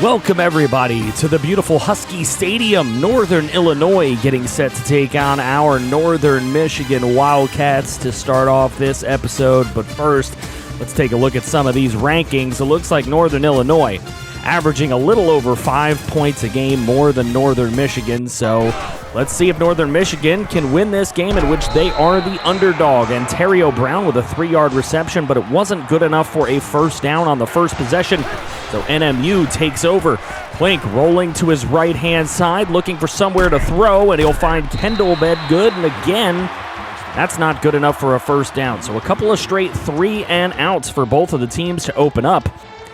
Welcome, everybody, to the beautiful Husky Stadium. Northern Illinois getting set to take on our Northern Michigan Wildcats to start off this episode. But first, let's take a look at some of these rankings. It looks like Northern Illinois averaging a little over 5 points a game more than Northern Michigan. So let's see if Northern Michigan can win this game in which they are the underdog. Ontario Brown with a 3-yard reception, but it wasn't good enough for a first down on the first possession. So NMU takes over. Clink rolling to his right-hand side, looking for somewhere to throw, and he'll find Kendall Bedgood. And again, that's not good enough for a first down. So a couple of straight 3-and-outs for both of the teams to open up.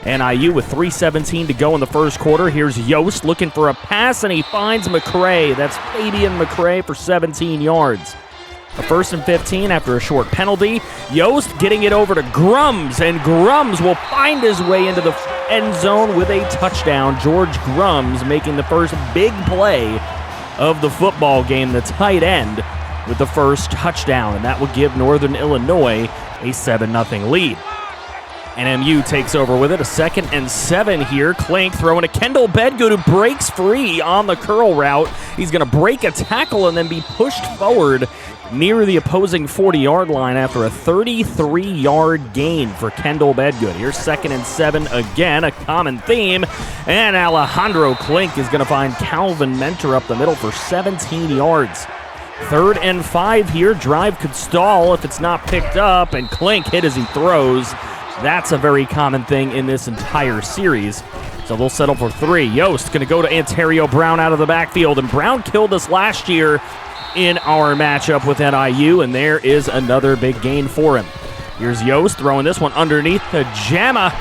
NIU with 3:17 to go in the first quarter. Here's Yost looking for a pass, and he finds McCray. That's Fabian McCray for 17 yards. A 1st and 15 after a short penalty. Yost getting it over to Grums, and Grums will find his way into the end zone with a touchdown. George Grums making the first big play of the football game, the tight end, with the first touchdown, and that will give Northern Illinois a 7-0 lead. NMU takes over with it, a 2nd and 7 here. Clink throwing to Kendall Bedgood, who breaks free on the curl route. He's going to break a tackle and then be pushed forward near the opposing 40-yard line after a 33-yard gain for Kendall Bedgood. Here's 2nd and 7 again, a common theme. And Alejandro Clink is going to find Calvin Mentor up the middle for 17 yards. 3rd and 5 here. Drive could stall if it's not picked up, and Clink hit as he throws. That's a very common thing in this entire series. So they'll settle for 3. Yost going to go to Ontario Brown out of the backfield, and Brown killed us last year in our matchup with NIU, and there is another big gain for him. Here's Yost throwing this one underneath to Jama,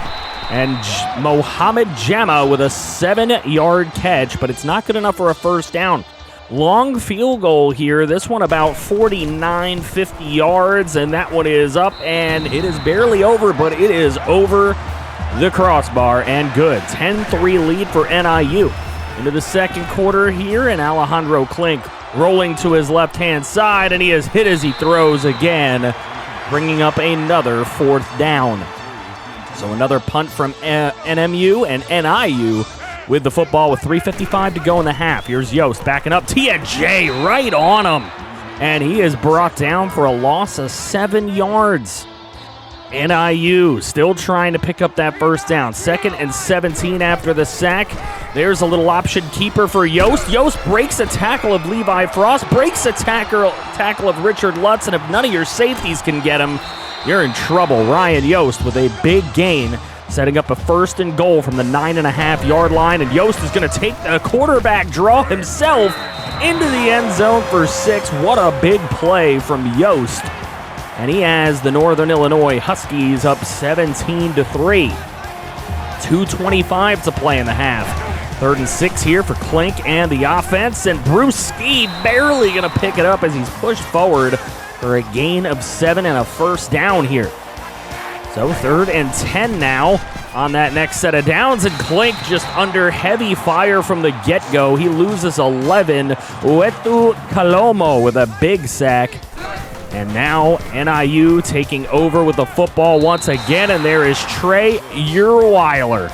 and Mohamed Jama with a 7-yard catch, but it's not good enough for a first down. Long field goal here. This one about 49, 50 yards, and that one is up, and it is barely over, but it is over the crossbar and good. 10-3 lead for NIU. Into the second quarter here, and Alejandro Clink rolling to his left-hand side, and he is hit as he throws again, bringing up another 4th down. So another punt from NMU, and NIU with the football with 3:55 to go in the half. Here's Yost backing up. TJ right on him, and he is brought down for a loss of 7 yards. NIU still trying to pick up that first down. 2nd and 17 after the sack. There's a little option keeper for Yost. Yost breaks a tackle of Levi Frost, breaks a tackle of Richard Lutz, and if none of your safeties can get him, you're in trouble. Ryan Yost with a big gain, setting up a 1st and goal from the 9.5-yard line, and Yost is going to take the quarterback draw himself into the end zone for 6. What a big play from Yost. And he has the Northern Illinois Huskies up 17-3. 2:25 to play in the half. 3rd and 6 here for Clink and the offense, and Bruce Ski barely going to pick it up as he's pushed forward for a gain of 7 and a first down here. So 3rd and 10 now on that next set of downs, and Clink just under heavy fire from the get-go. He loses 11. Uetu Kalomo with a big sack. And now NIU taking over with the football once again, and there is Trey Urweiler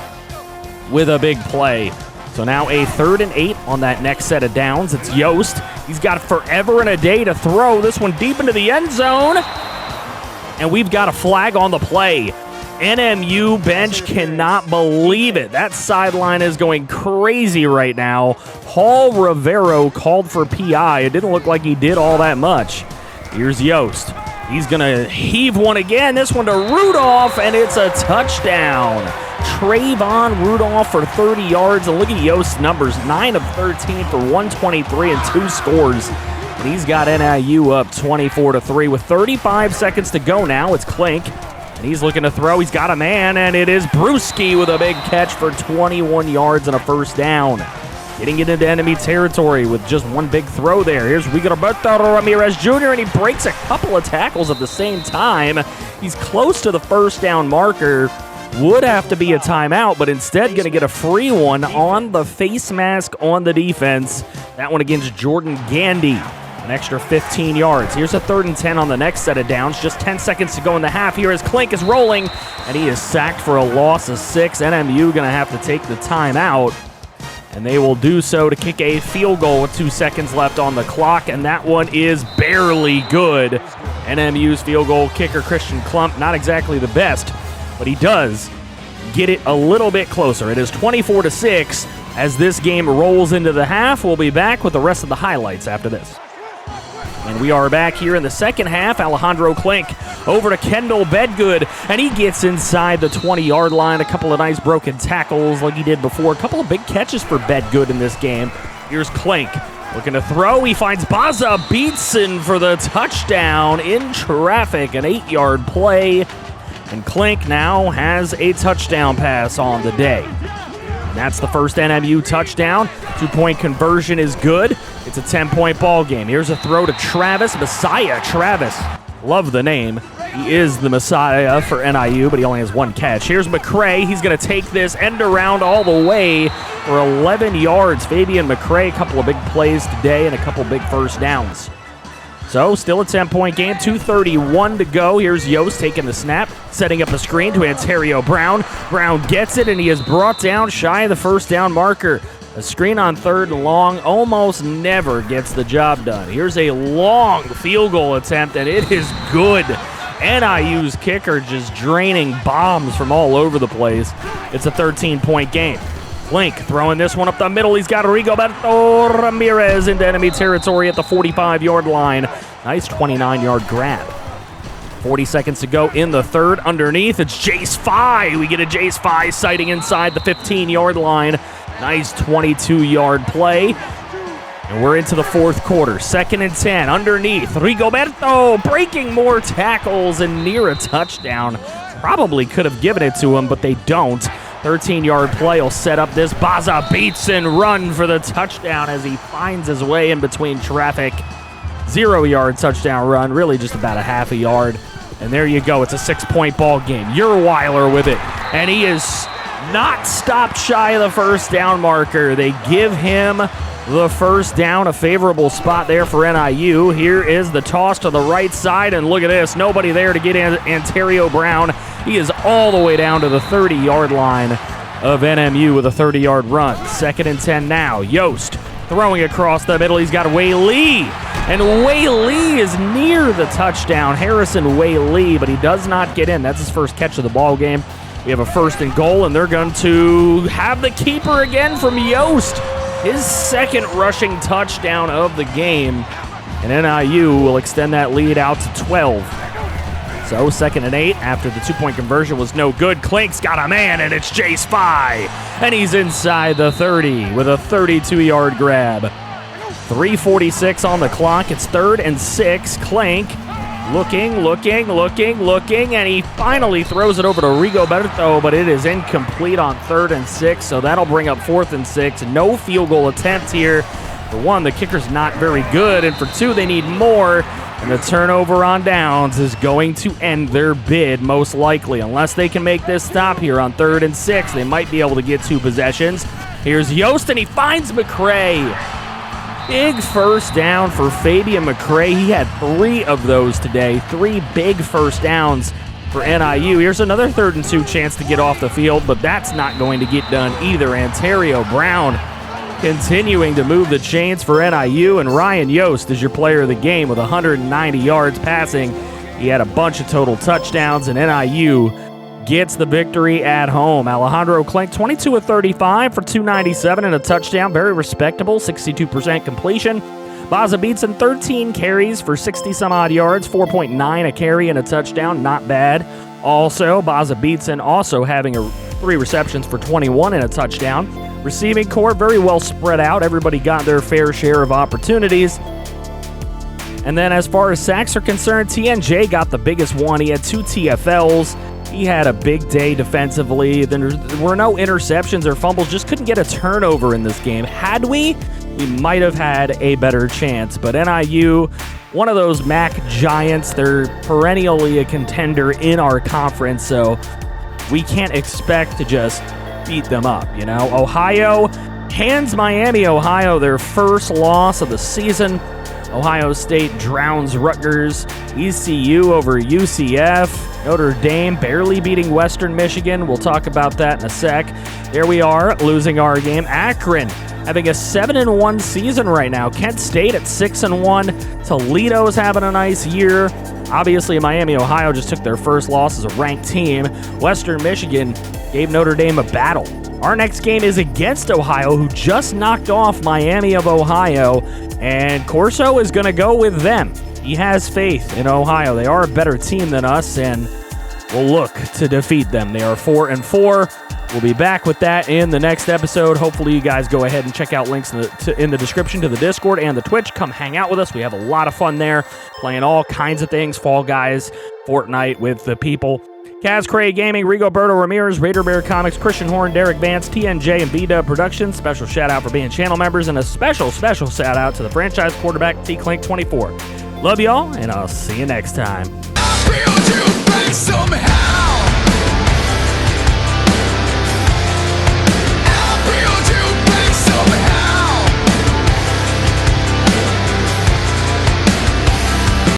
with a big play. So now a 3rd and 8 on that next set of downs. It's Yost. He's got forever and a day to throw this one deep into the end zone. And we've got a flag on the play. NMU bench cannot believe it. That sideline is going crazy right now. Paul Rivero called for PI. It didn't look like he did all that much. Here's Yost. He's going to heave one again. This one to Rudolph, and it's a touchdown. Trayvon Rudolph for 30 yards. And look at Yost's numbers. 9 of 13 for 123 and 2 scores. And he's got NIU up 24-3 with 35 seconds to go now. It's Clink, and he's looking to throw. He's got a man, and it is Brewski with a big catch for 21 yards and a first down. Getting it into enemy territory with just one big throw there. Here's Rigoberto Ramirez Jr., and he breaks a couple of tackles at the same time. He's close to the first down marker. Would have to be a timeout, but instead going to get a free one on the face mask on the defense. That one against Jordan Gandy. An extra 15 yards. Here's a 3rd and 10 on the next set of downs. Just 10 seconds to go in the half here as Clink is rolling, and he is sacked for a loss of 6. NMU going to have to take the timeout, and they will do so to kick a field goal with 2 seconds left on the clock, and that one is barely good. NMU's field goal kicker, Christian Klump, not exactly the best, but he does get it a little bit closer. It is 24-6 as this game rolls into the half. We'll be back with the rest of the highlights after this. And we are back here in the second half. Alejandro Clink over to Kendall Bedgood, and he gets inside the 20-yard line. A couple of nice broken tackles like he did before. A couple of big catches for Bedgood in this game. Here's Clink looking to throw. He finds Baza Beatson for the touchdown in traffic, an 8-yard play. And Clink now has a touchdown pass on the day. And that's the first NMU touchdown. 2-point conversion is good. It's a 10-point ball game. Here's a throw to Travis, Messiah Travis. Love the name. He is the Messiah for NIU, but he only has 1 catch. Here's McCray. He's going to take this end around all the way for 11 yards. Fabian McCray, a couple of big plays today and a couple big first downs. So still a 10-point game, 2:31 to go. Here's Yost taking the snap, setting up a screen to Ontario Brown. Brown gets it, and he is brought down shy of the first down marker. A screen on 3rd and long almost never gets the job done. Here's a long field goal attempt, and it is good. NIU's kicker just draining bombs from all over the place. It's a 13-point game. Clink throwing this one up the middle. He's got Rigoberto Ramirez into enemy territory at the 45-yard line. Nice 29-yard grab. 40 seconds to go in the third. Underneath, it's Jace Fye. We get a Jace Fye sighting inside the 15-yard line. Nice 22-yard play. And we're into the fourth quarter. 2nd and 10. Underneath, Rigoberto breaking more tackles and near a touchdown. Probably could have given it to him, but they don't. 13-yard play will set up this Baza Beatson run for the touchdown as he finds his way in between traffic. 0-yard touchdown run, really just about a half a yard. And there you go. It's a 6-point ball game. Urweiler with it. And he is not stopped shy of the first down marker. They give him the first down, a favorable spot there for NIU. Here is the toss to the right side, and look at this. Nobody there to get Ontario Brown. He is all the way down to the 30-yard line of NMU with a 30-yard run. 2nd and 10 now. Yost throwing across the middle. He's got Wei Lee, and Wei Lee is near the touchdown. Harrison Wei Lee, but he does not get in. That's his first catch of the ball game. We have a 1st and goal, and they're going to have the keeper again from Yost. His 2nd rushing touchdown of the game, and NIU will extend that lead out to 12. So 2nd and 8 after the 2-point conversion was no good. Clink's got a man, and it's Jace Fye, and he's inside the 30 with a 32-yard grab. 3:46 on the clock. It's 3rd and 6. Clink looking, and he finally throws it over to Rigoberto, but it is incomplete on 3rd and 6, so that'll bring up 4th and 6. No field goal attempt here. For 1, the kicker's not very good, and for 2, they need more, and the turnover on downs is going to end their bid, most likely. Unless they can make this stop here on 3rd and 6, they might be able to get 2 possessions. Here's Yost, and he finds McCray. Big first down for Fabian McCray. He had 3 of those today. 3 big first downs for NIU. Here's another 3rd and 2 chance to get off the field, but that's not going to get done either. Ontario Brown continuing to move the chains for NIU, and Ryan Yost is your player of the game with 190 yards passing. He had a bunch of total touchdowns, and NIU gets the victory at home. Alejandro Clink, 22 of 35 for 297 and a touchdown. Very respectable, 62% completion. Baza Beatson, 13 carries for 60-some-odd yards, 4.9 a carry and a touchdown. Not bad. Also, Baza Beatson also having 3 receptions for 21 and a touchdown. Receiving corps, very well spread out. Everybody got their fair share of opportunities. And then as far as sacks are concerned, TNJ got the biggest one. He had 2 TFLs. He had a big day defensively. There were no interceptions or fumbles. Just couldn't get a turnover in this game. Had we might have had a better chance. But NIU, one of those MAC giants, they're perennially a contender in our conference, so we can't expect to just beat them up, you know? Ohio hands Miami, Ohio, their first loss of the season. Ohio State drowns Rutgers. ECU over UCF. Notre Dame barely beating Western Michigan. We'll talk about that in a sec. There we are, losing our game. Akron having a 7-1 season right now. Kent State at 6-1. Toledo's having a nice year. Obviously, Miami, Ohio just took their first loss as a ranked team. Western Michigan gave Notre Dame a battle. Our next game is against Ohio, who just knocked off Miami of Ohio, and Corso is going to go with them. He has faith in Ohio. They are a better team than us, and we'll look to defeat them. They are 4-4. We'll be back with that in the next episode. Hopefully, you guys go ahead and check out links in the description to the Discord and the Twitch. Come hang out with us. We have a lot of fun there, playing all kinds of things, Fall Guys, Fortnite with the people. Kaz Cray Gaming, Rigoberto Ramirez, Raider Bear Comics, Christian Horn, Derek Vance, TNJ, and B-Dub Productions. Special shout out for being channel members, and a special shout out to the franchise quarterback, Clink 24. Love y'all, and I'll see you next time.